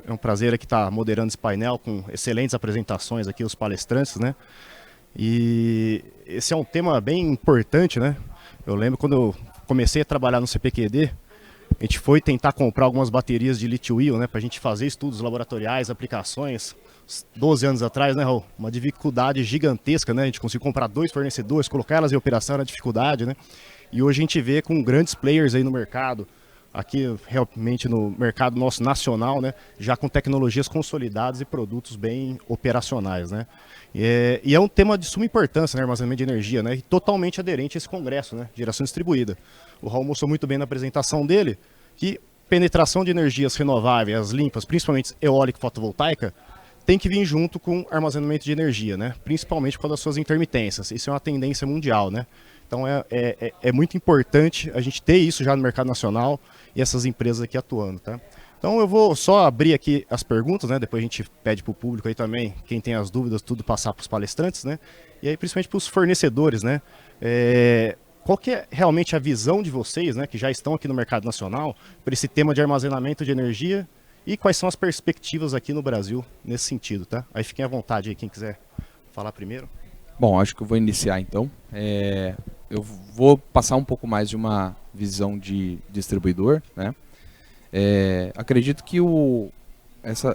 É um prazer aqui estar moderando esse painel com excelentes apresentações aqui, os palestrantes, né? E esse é um tema bem importante, né? Eu lembro quando eu comecei a trabalhar no CPQD, a gente foi tentar comprar algumas baterias de lítio-íon, né, para a gente fazer estudos laboratoriais, aplicações. 12 anos atrás, né, Raul? Uma dificuldade gigantesca, né? A gente conseguiu comprar 2 fornecedores, colocar elas em operação era dificuldade, né? E hoje a gente vê com grandes players aí no mercado, aqui realmente no mercado nosso nacional, né, já com tecnologias consolidadas e produtos bem operacionais, né. E é um tema de suma importância, né, armazenamento de energia, né, e totalmente aderente a esse congresso, né, geração distribuída. O Raul mostrou muito bem na apresentação dele que penetração de energias renováveis, as limpas, principalmente eólica e fotovoltaica, tem que vir junto com armazenamento de energia, né? Principalmente por causa das suas intermitências. Isso é uma tendência mundial, né? Então é muito importante a gente ter isso já no mercado nacional e essas empresas aqui atuando, tá? Então eu vou só abrir aqui as perguntas, né? Depois a gente pede para o público aí também, quem tem as dúvidas, tudo passar para os palestrantes, né? E aí principalmente para os fornecedores, né? Qual que é realmente a visão de vocês, né? Que já estão aqui no mercado nacional, para esse tema de armazenamento de energia e quais são as perspectivas aqui no Brasil nesse sentido, tá? Aí fiquem à vontade aí, quem quiser falar primeiro. Bom, acho que eu vou iniciar então. Eu vou passar um pouco mais de uma visão de distribuidor, né? Acredito que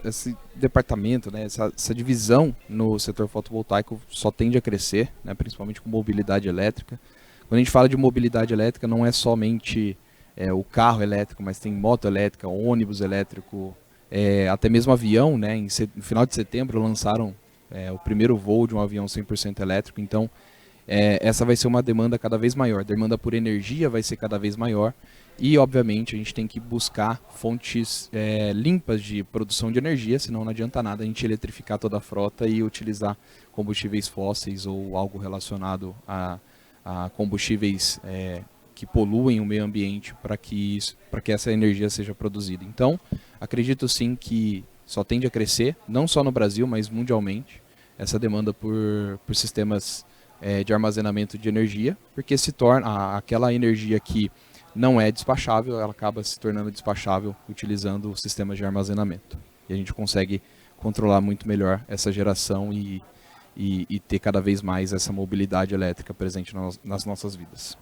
esse departamento, né, essa divisão no setor fotovoltaico só tende a crescer, né, principalmente com mobilidade elétrica. Quando a gente fala de mobilidade elétrica, não é somente o carro elétrico, mas tem moto elétrica, ônibus elétrico, até mesmo avião, né? No final de setembro lançaram o primeiro voo de um avião 100% elétrico, então essa vai ser uma demanda cada vez maior, a demanda por energia vai ser cada vez maior e, obviamente, a gente tem que buscar fontes limpas de produção de energia, senão não adianta nada a gente eletrificar toda a frota e utilizar combustíveis fósseis ou algo relacionado a combustíveis que poluem o meio ambiente para que essa energia seja produzida. Então, acredito sim que só tende a crescer, não só no Brasil, mas mundialmente, essa demanda por sistemas de armazenamento de energia, porque se torna aquela energia que não é despachável, ela acaba se tornando despachável utilizando sistemas de armazenamento. E a gente consegue controlar muito melhor essa geração e ter cada vez mais essa mobilidade elétrica presente nas nossas vidas.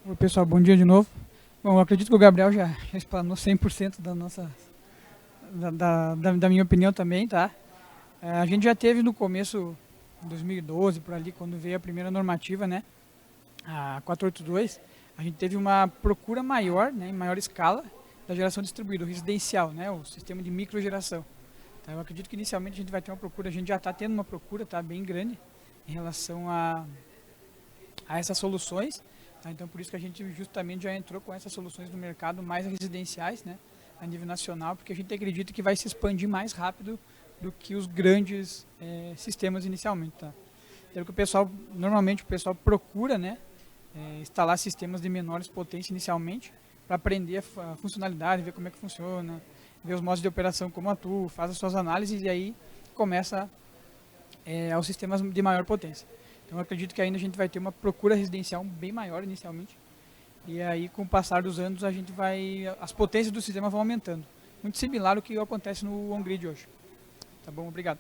Oi, pessoal, bom dia de novo. Bom, eu acredito que o Gabriel já explanou 100% da minha opinião também, tá? A gente já teve no começo, em 2012, por ali, quando veio a primeira normativa, né, a 482, a gente teve uma procura maior, né, em maior escala, da geração distribuída, o residencial, né, o sistema de microgeração. Tá? Eu acredito que inicialmente a gente vai ter uma procura, a gente já está tendo uma procura, tá, bem grande em relação a essas soluções. Tá? Então, por isso que a gente justamente já entrou com essas soluções no mercado mais residenciais, né, a nível nacional, porque a gente acredita que vai se expandir mais rápido do que os grandes sistemas inicialmente. Tá? Então, que normalmente o pessoal procura, né, instalar sistemas de menores potência inicialmente, para aprender a funcionalidade, ver como é que funciona, ver os modos de operação como atua, faz as suas análises e aí começa aos sistemas de maior potência. Então eu acredito que ainda a gente vai ter uma procura residencial bem maior inicialmente. E aí com o passar dos anos as potências do sistema vão aumentando. Muito similar ao que acontece no on-grid hoje. Tá bom? Obrigado.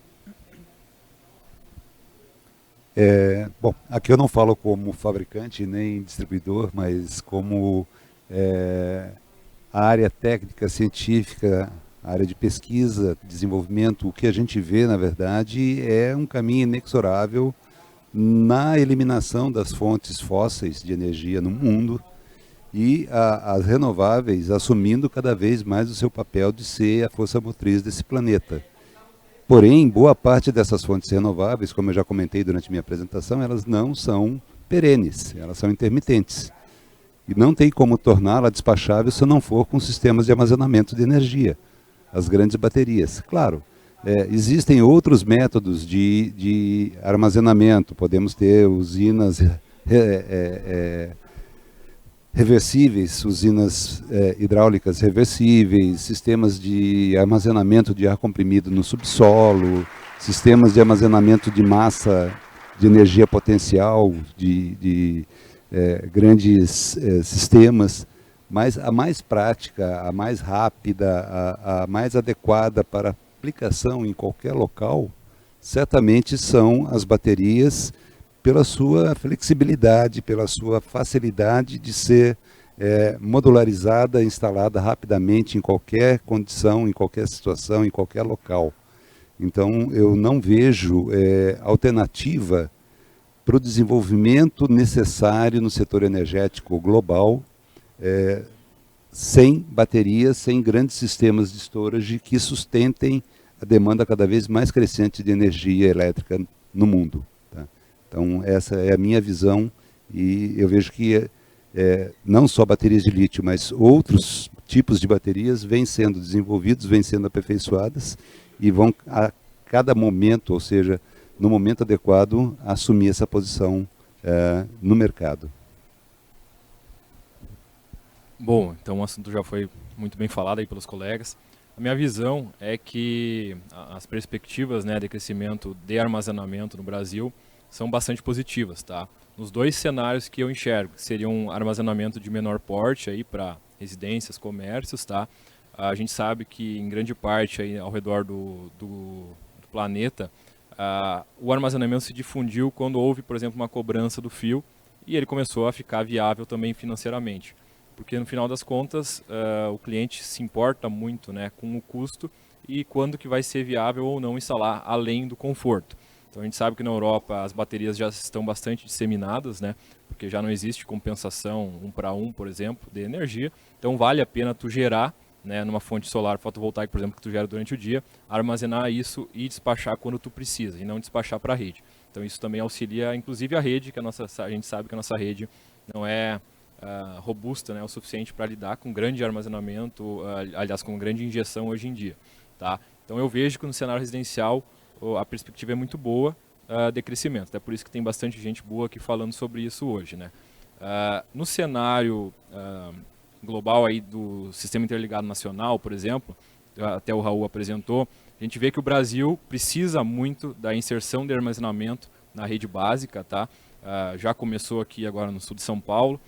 Bom, aqui eu não falo como fabricante nem distribuidor, mas como a área técnica, científica, a área de pesquisa, desenvolvimento, o que a gente vê, na verdade, é um caminho inexorável na eliminação das fontes fósseis de energia no mundo e as renováveis assumindo cada vez mais o seu papel de ser a força motriz desse planeta. Porém, boa parte dessas fontes renováveis, como eu já comentei durante minha apresentação, elas não são perenes, elas são intermitentes. E não tem como torná-la despachável se não for com sistemas de armazenamento de energia, as grandes baterias. Claro, existem outros métodos de armazenamento, podemos ter usinas reversíveis, usinas hidráulicas reversíveis, sistemas de armazenamento de ar comprimido no subsolo, sistemas de armazenamento de massa de energia potencial, de grandes sistemas, mas a mais prática, a mais rápida, a mais adequada para aplicação em qualquer local, certamente são as baterias, pela sua flexibilidade, pela sua facilidade de ser modularizada, instalada rapidamente em qualquer condição, em qualquer situação, em qualquer local. Então, eu não vejo alternativa para o desenvolvimento necessário no setor energético global sem baterias, sem grandes sistemas de storage que sustentem a demanda cada vez mais crescente de energia elétrica no mundo. Tá? Então, essa é a minha visão e eu vejo que não só baterias de lítio, mas outros tipos de baterias vêm sendo desenvolvidos, vêm sendo aperfeiçoadas e vão a cada momento, ou seja, no momento adequado, assumir essa posição no mercado. Bom, então o assunto já foi muito bem falado aí pelos colegas. A minha visão é que as perspectivas, né, de crescimento de armazenamento no Brasil são bastante positivas, tá? Nos dois cenários que eu enxergo, que seriam um armazenamento de menor porte aí para residências, comércios, tá? A gente sabe que em grande parte aí ao redor do planeta, o armazenamento se difundiu quando houve, por exemplo, uma cobrança do fio e ele começou a ficar viável também financeiramente. Porque no final das contas, o cliente se importa muito, né, com o custo e quando que vai ser viável ou não instalar além do conforto. Então a gente sabe que na Europa as baterias já estão bastante disseminadas, né, porque já não existe compensação 1 para 1, por exemplo, de energia. Então vale a pena tu gerar, né, numa fonte solar fotovoltaica, por exemplo, que tu gera durante o dia, armazenar isso e despachar quando tu precisa e não despachar para a rede. Então isso também auxilia, inclusive a rede, que a gente sabe que a nossa rede não é robusta, né, o suficiente para lidar com grande armazenamento, aliás, com grande injeção hoje em dia. Tá? Então eu vejo que no cenário residencial a perspectiva é muito boa de crescimento. Até por isso que tem bastante gente boa aqui falando sobre isso hoje. Né? No cenário global aí do Sistema Interligado Nacional, por exemplo, até o Raul apresentou, a gente vê que o Brasil precisa muito da inserção de armazenamento na rede básica. Tá? Já começou aqui agora no sul de São Paulo.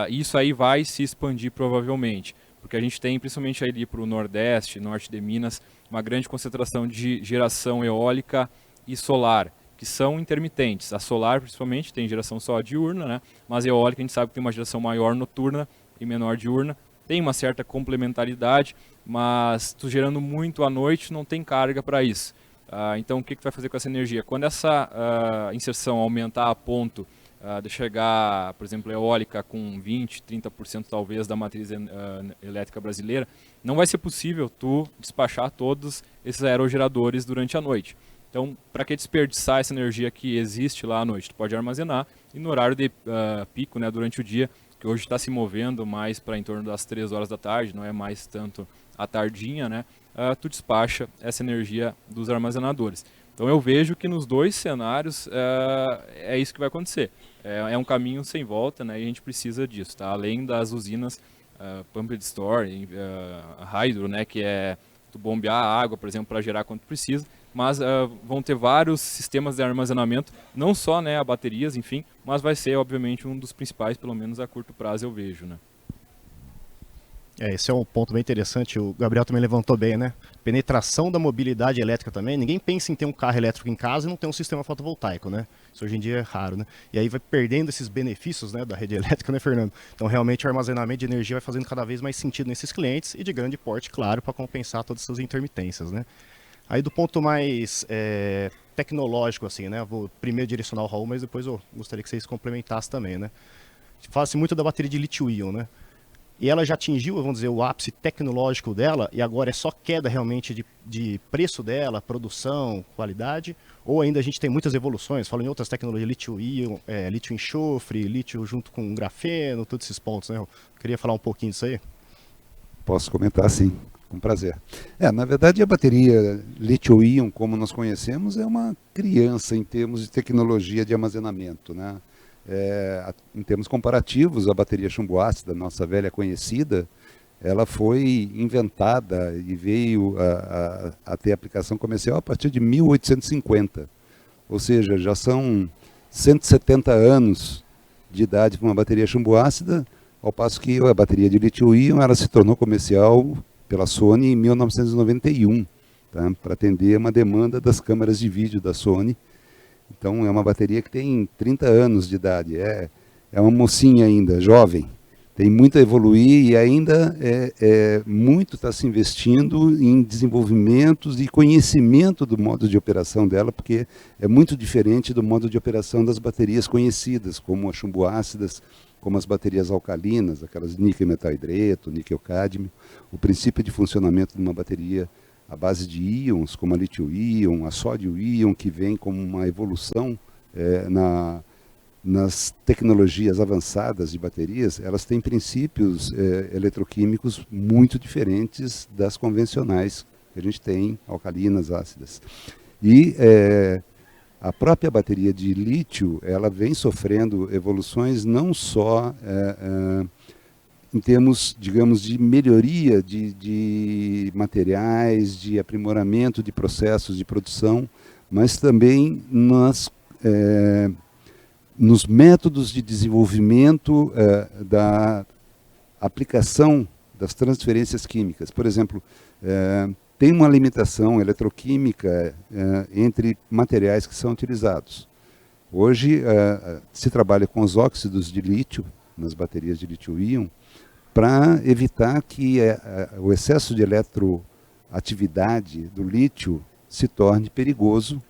Isso aí vai se expandir provavelmente, porque a gente tem, principalmente ali para o Nordeste, Norte de Minas, uma grande concentração de geração eólica e solar, que são intermitentes. A solar, principalmente, tem geração só diurna, né? Mas a eólica a gente sabe que tem uma geração maior noturna e menor diurna. Tem uma certa complementaridade, mas tu gerando muito à noite não tem carga para isso. Então o que tu vai fazer com essa energia? Quando essa inserção aumentar a ponto de chegar, por exemplo, eólica com 20%, 30% talvez da matriz elétrica brasileira, não vai ser possível tu despachar todos esses aerogeradores durante a noite. Então, para que desperdiçar essa energia que existe lá à noite? Tu pode armazenar e no horário de pico, né, durante o dia, que hoje está se movendo mais para em torno das 3 horas da tarde, não é mais tanto a tardinha, né, tu despacha essa energia dos armazenadores. Então eu vejo que nos dois cenários é isso que vai acontecer. É um caminho sem volta, né, e a gente precisa disso. Tá? Além das usinas pumped storage, hydro, né, que é tu bombear a água, por exemplo, para gerar quanto precisa, mas vão ter vários sistemas de armazenamento, não só, né, a baterias, enfim, mas vai ser, obviamente, um dos principais, pelo menos a curto prazo eu vejo. Né? Esse é um ponto bem interessante, o Gabriel também levantou bem, né? Penetração da mobilidade elétrica também, ninguém pensa em ter um carro elétrico em casa e não ter um sistema fotovoltaico, né? Isso hoje em dia é raro, né? E aí vai perdendo esses benefícios, né, da rede elétrica, né, Fernando? Então realmente o armazenamento de energia vai fazendo cada vez mais sentido nesses clientes e de grande porte, claro, para compensar todas essas intermitências, né? Aí do ponto mais tecnológico, assim, né? Vou primeiro direcionar o Raul, mas depois eu gostaria que vocês complementassem também, né? Fala-se muito da bateria de lítio-íon, né? E ela já atingiu, vamos dizer, o ápice tecnológico dela e agora é só queda realmente de preço dela, produção, qualidade? Ou ainda a gente tem muitas evoluções, falam em outras tecnologias, lítio-íon, lítio-enxofre, lítio junto com grafeno, todos esses pontos, né? Eu queria falar um pouquinho disso aí. Posso comentar, sim, com prazer. Na verdade, a bateria lítio-íon, como nós conhecemos, é uma criança em termos de tecnologia de armazenamento, né? Em termos comparativos, a bateria chumbo ácido, nossa velha conhecida, ela foi inventada e veio a ter aplicação comercial a partir de 1850. Ou seja, já são 170 anos de idade para uma bateria chumbo ácida, ao passo que a bateria de lítio-íon ela se tornou comercial pela Sony em 1991, tá? Para atender uma demanda das câmeras de vídeo da Sony. Então é uma bateria que tem 30 anos de idade, é uma mocinha ainda, jovem. Tem muito a evoluir e ainda muito está se investindo em desenvolvimentos e conhecimento do modo de operação dela, porque é muito diferente do modo de operação das baterias conhecidas, como as chumboácidas, como as baterias alcalinas, aquelas níquel metal hidreto, níquel cádmio. O princípio de funcionamento de uma bateria à base de íons, como a lítio-íon, a sódio-íon, que vem como uma evolução nas tecnologias avançadas de baterias, elas têm princípios eletroquímicos muito diferentes das convencionais que a gente tem, alcalinas, ácidas. E a própria bateria de lítio, ela vem sofrendo evoluções não só em termos, digamos, de melhoria de materiais, de aprimoramento de processos de produção, mas também nos métodos de desenvolvimento da aplicação das transferências químicas. Por exemplo, tem uma limitação eletroquímica entre materiais que são utilizados. Hoje se trabalha com os óxidos de lítio, nas baterias de lítio-íon, para evitar que o excesso de eletroatividade do lítio se torne perigoso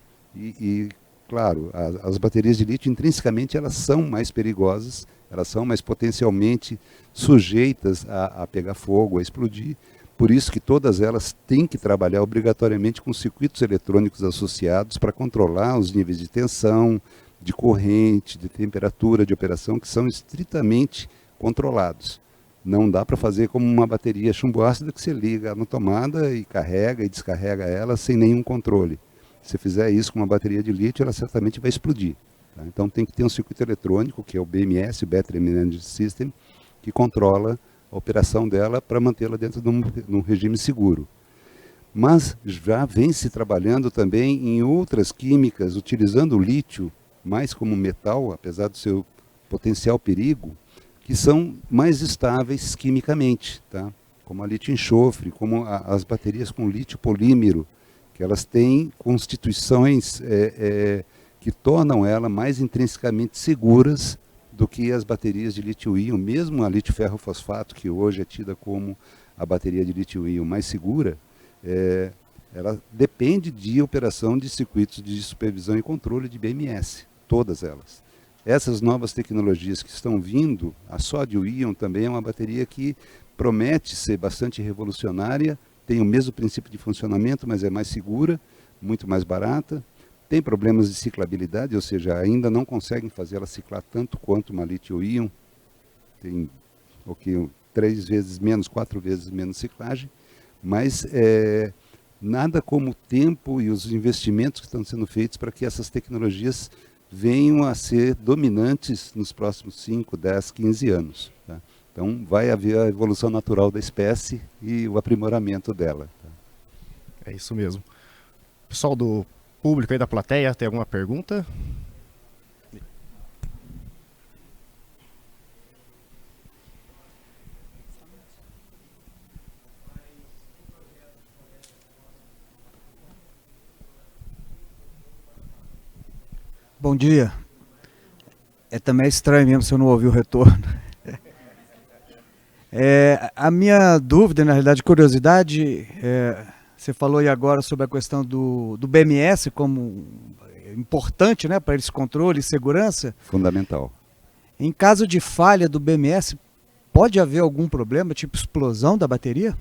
claro, as baterias de lítio, intrinsecamente, elas são mais perigosas, elas são mais potencialmente sujeitas a pegar fogo, a explodir. Por isso que todas elas têm que trabalhar obrigatoriamente com circuitos eletrônicos associados para controlar os níveis de tensão, de corrente, de temperatura, de operação, que são estritamente controlados. Não dá para fazer como uma bateria chumboácida que você liga na tomada e carrega e descarrega ela sem nenhum controle. Se fizer isso com uma bateria de lítio, ela certamente vai explodir. Tá? Então tem que ter um circuito eletrônico, que é o BMS, o Battery Management System, que controla a operação dela para mantê-la dentro de um regime seguro. Mas já vem se trabalhando também em outras químicas, utilizando o lítio mais como metal, apesar do seu potencial perigo, que são mais estáveis quimicamente, tá? Como a lítio-enxofre, como as baterias com lítio polímero, que elas têm constituições que tornam ela mais intrinsecamente seguras do que as baterias de lítio-íon. Mesmo a lítio-ferro-fosfato, que hoje é tida como a bateria de lítio-íon mais segura, ela depende de operação de circuitos de supervisão e controle de BMS, todas elas. Essas novas tecnologias que estão vindo, a sódio-íon também é uma bateria que promete ser bastante revolucionária, tem o mesmo princípio de funcionamento, mas é mais segura, muito mais barata. Tem problemas de ciclabilidade, ou seja, ainda não conseguem fazer ela ciclar tanto quanto uma lítio-íon. Tem 3 vezes menos, 4 vezes menos ciclagem. Mas nada como o tempo e os investimentos que estão sendo feitos para que essas tecnologias venham a ser dominantes nos próximos 5, 10, 15 anos. Tá? Então, vai haver a evolução natural da espécie e o aprimoramento dela. É isso mesmo. Pessoal do público aí da plateia, tem alguma pergunta? Bom dia. Também estranho mesmo se eu não ouvir o retorno. A minha dúvida, na realidade, curiosidade, você falou aí agora sobre a questão do BMS como importante, né, para esse controle e segurança. Fundamental. Em caso de falha do BMS, pode haver algum problema, tipo explosão da bateria?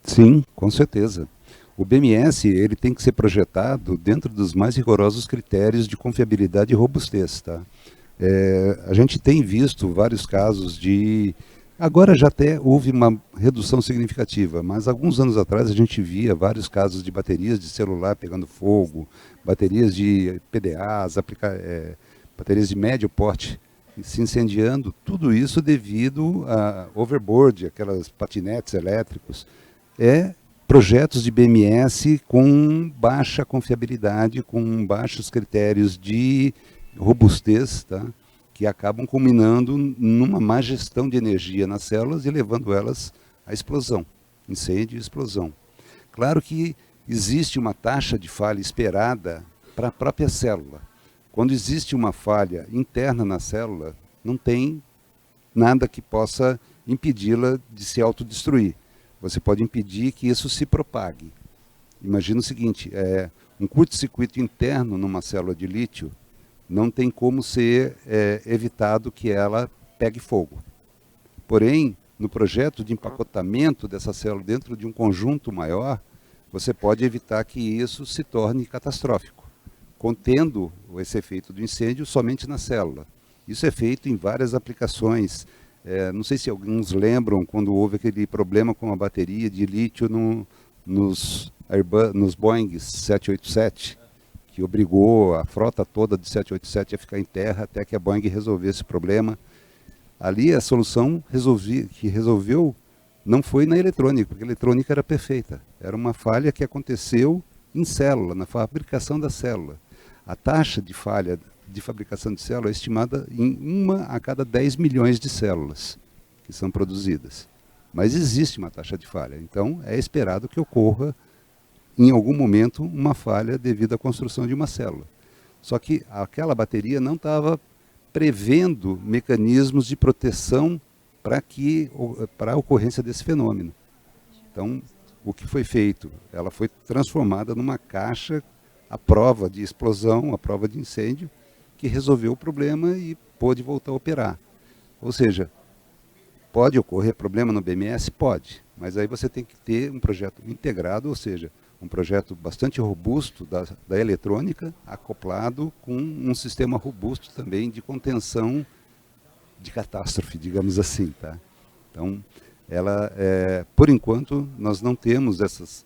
Sim, com certeza. O BMS ele tem que ser projetado dentro dos mais rigorosos critérios de confiabilidade e robustez. Tá? A gente tem visto vários casos de... Agora já até houve uma redução significativa, mas alguns anos atrás a gente via vários casos de baterias de celular pegando fogo, baterias de PDAs, baterias de médio porte se incendiando, tudo isso devido a overboard, aquelas patinetes elétricos. Projetos de BMS com baixa confiabilidade, com baixos critérios de robustez, tá? que acabam culminando numa má gestão de energia nas células e levando elas à explosão, incêndio e explosão. Claro que existe uma taxa de falha esperada para a própria célula. Quando existe uma falha interna na célula, não tem nada que possa impedi-la de se autodestruir. Você pode impedir que isso se propague. Imagina o seguinte, um curto-circuito interno numa célula de lítio não tem como ser evitado que ela pegue fogo. Porém, no projeto de empacotamento dessa célula dentro de um conjunto maior, você pode evitar que isso se torne catastrófico, contendo esse efeito do incêndio somente na célula. Isso é feito em várias aplicações. Não sei se alguns lembram quando houve aquele problema com a bateria de lítio nos Boeing 787, que obrigou a frota toda de 787 a ficar em terra até que a Boeing resolvesse esse problema. Ali a solução que resolveu não foi na eletrônica, porque a eletrônica era perfeita. Era uma falha que aconteceu em célula, na fabricação da célula. A taxa de falha de fabricação de célula é estimada em 1 a cada 10 milhões de células que são produzidas. Mas existe uma taxa de falha, então é esperado que ocorra em algum momento uma falha devido à construção de uma célula. Só que aquela bateria não estava prevendo mecanismos de proteção para a ocorrência desse fenômeno. Então, o que foi feito? Ela foi transformada numa caixa à prova de explosão, à prova de incêndio, que resolveu o problema e pôde voltar a operar. Ou seja, pode ocorrer problema no BMS? Pode, mas aí você tem que ter um projeto integrado, ou seja, um projeto bastante robusto da eletrônica, acoplado com um sistema robusto também de contenção de catástrofe, digamos assim. Tá? Então, por enquanto, nós não temos essas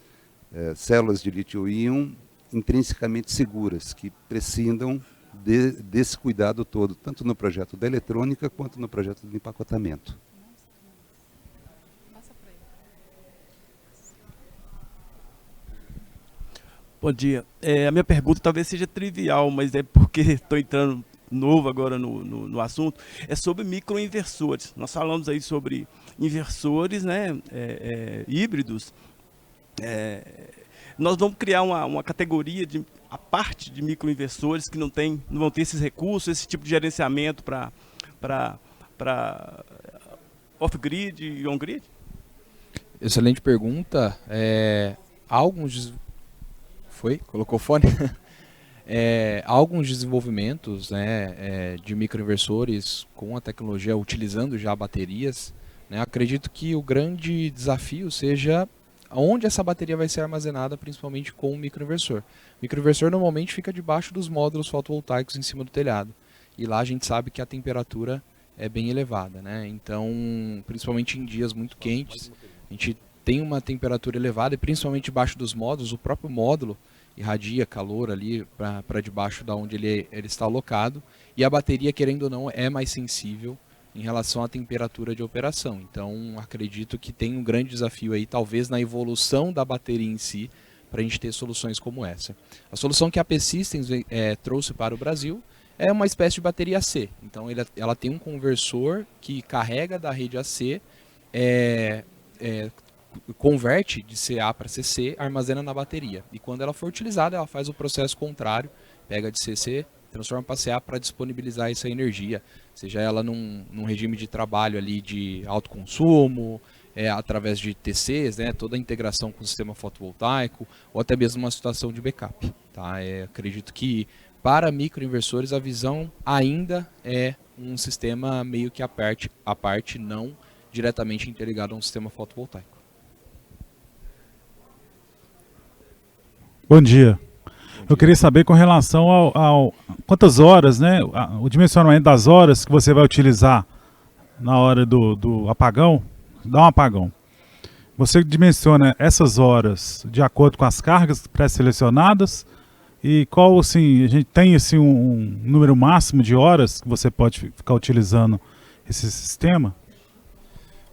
células de lítio-íon intrinsecamente seguras, que prescindam desse cuidado todo, tanto no projeto da eletrônica quanto no projeto do empacotamento. Bom dia. A minha pergunta talvez seja trivial, mas é porque estou entrando novo agora no assunto. É sobre microinversores. Nós falamos aí sobre inversores, né, híbridos. Nós vamos criar uma categoria a parte de microinversores que não vão ter esses recursos, esse tipo de gerenciamento para off-grid e on-grid? Excelente pergunta. Colocou fone? Alguns desenvolvimentos, né, de microinversores com a tecnologia utilizando já baterias, né, acredito que o grande desafio seja onde essa bateria vai ser armazenada, principalmente com o microinversor. O microinversor normalmente fica debaixo dos módulos fotovoltaicos em cima do telhado, e lá a gente sabe que a temperatura é bem elevada, né? Então, principalmente em dias muito quentes, a gente tem uma temperatura elevada, e principalmente debaixo dos módulos, o próprio módulo irradia calor ali para debaixo da onde ele está alocado, e a bateria, querendo ou não, é mais sensível em relação à temperatura de operação. Então, acredito que tem um grande desafio aí, talvez na evolução da bateria em si, para a gente ter soluções como essa. A solução que a P-Systems trouxe para o Brasil é uma espécie de bateria AC. Então, ela tem um conversor que carrega da rede AC, converte de CA para CC, armazena na bateria. E quando ela for utilizada, ela faz o processo contrário, pega de CC, transforma para CA para disponibilizar essa energia, seja ela num regime de trabalho ali de alto consumo, através de TCs, né, toda a integração com o sistema fotovoltaico, ou até mesmo uma situação de backup. Tá? Acredito que para microinversores a visão ainda é um sistema meio que à parte, não diretamente interligado a um sistema fotovoltaico. Bom dia. Eu queria saber com relação ao quantas horas, né, o dimensionamento das horas que você vai utilizar na hora do apagão, dá um apagão. Você dimensiona essas horas de acordo com as cargas pré-selecionadas e qual, assim, a gente tem assim, um número máximo de horas que você pode ficar utilizando esse sistema?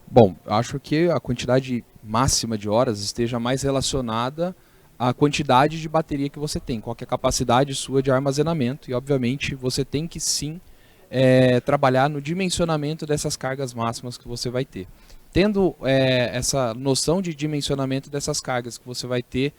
Bom, acho que a quantidade máxima de horas esteja mais relacionada à quantidade de bateria que você tem, qual que é a capacidade sua de armazenamento, e obviamente você tem que sim trabalhar no dimensionamento dessas cargas máximas que você vai ter. Tendo essa noção de dimensionamento dessas cargas que você vai ter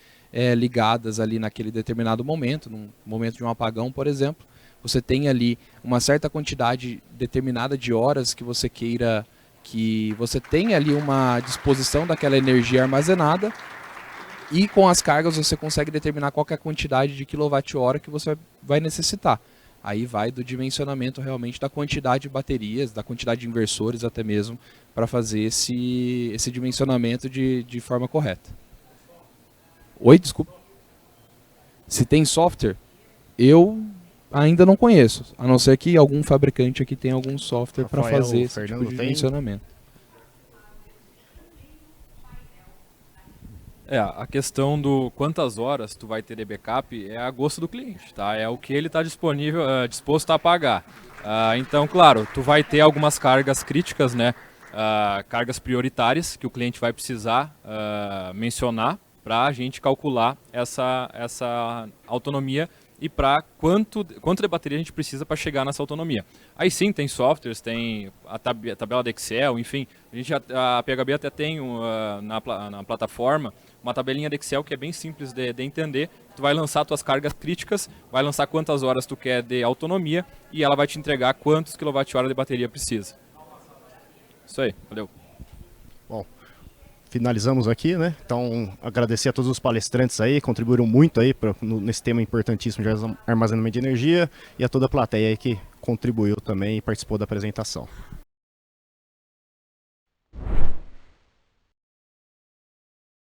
ligadas ali naquele determinado momento, num momento de um apagão, por exemplo, você tem ali uma certa quantidade determinada de horas que você queira que você tenha ali uma disposição daquela energia armazenada, e com as cargas você consegue determinar qual que é a quantidade de quilowatt-hora que você vai necessitar. Aí vai do dimensionamento realmente da quantidade de baterias, da quantidade de inversores até mesmo, para fazer esse dimensionamento de forma correta. Oi, desculpa. Se tem software, eu ainda não conheço, a não ser que algum fabricante aqui tenha algum software para fazer esse tipo de dimensionamento. A questão do quantas horas tu vai ter de backup é a gosto do cliente, tá? É o que ele está disposto a pagar. Então, claro, tu vai ter algumas cargas críticas, né? Cargas prioritárias que o cliente vai precisar mencionar para a gente calcular essa autonomia e para quanto de bateria a gente precisa para chegar nessa autonomia. Aí sim, tem softwares, tem a tabela de Excel, enfim, a PHB até tem na plataforma uma tabelinha de Excel que é bem simples de entender. Tu vai lançar tuas cargas críticas, vai lançar quantas horas tu quer de autonomia e ela vai te entregar quantos kWh de bateria precisa. Isso aí, valeu. Bom, finalizamos aqui, né? Então, agradecer a todos os palestrantes aí, contribuíram muito aí nesse tema importantíssimo de armazenamento de energia, e a toda a plateia aí que contribuiu também e participou da apresentação.